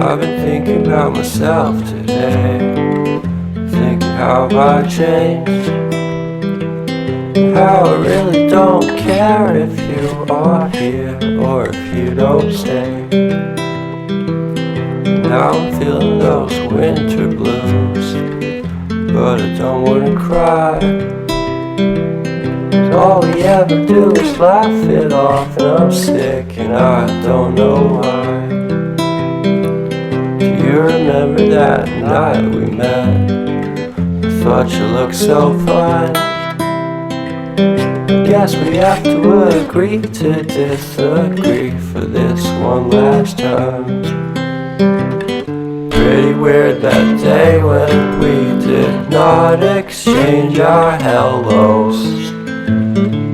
I've been thinking about myself today, thinking how have I changed, how I really don't care if you are here or if you don't stay. Now I'm feeling those winter blues, but I don't wanna cry. All we ever do is laugh it off, and I'm sick and I don't know why. Do you remember that night we met? I thought you looked so fine. Guess we have to agree to disagree for this one last time. Pretty weird that day when we did not exchange our hellos.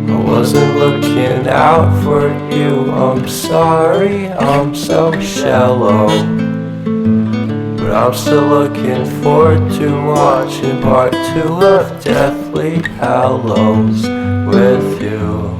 I wasn't looking out for you, I'm sorry, I'm so shallow. But I'm still looking forward to watching part 2 of Deathly Hallows with you.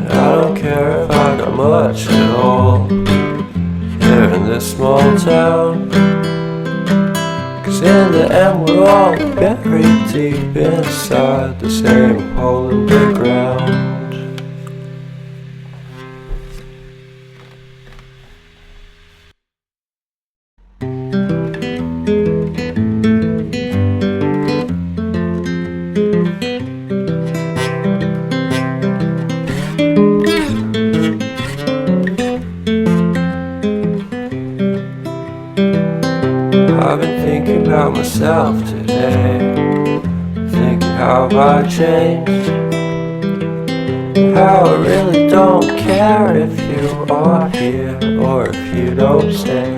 I don't care if I got much at all here in this small town, 'cause in the end we're all buried deep inside the same hole in the ground. I've been thinking about myself today, thinking how have I changed, how I really don't care if you are here or if you don't stay.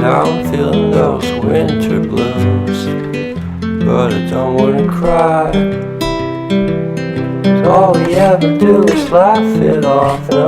Now I'm feeling those winter blues, but I don't wanna cry. All we ever do is laugh it off, and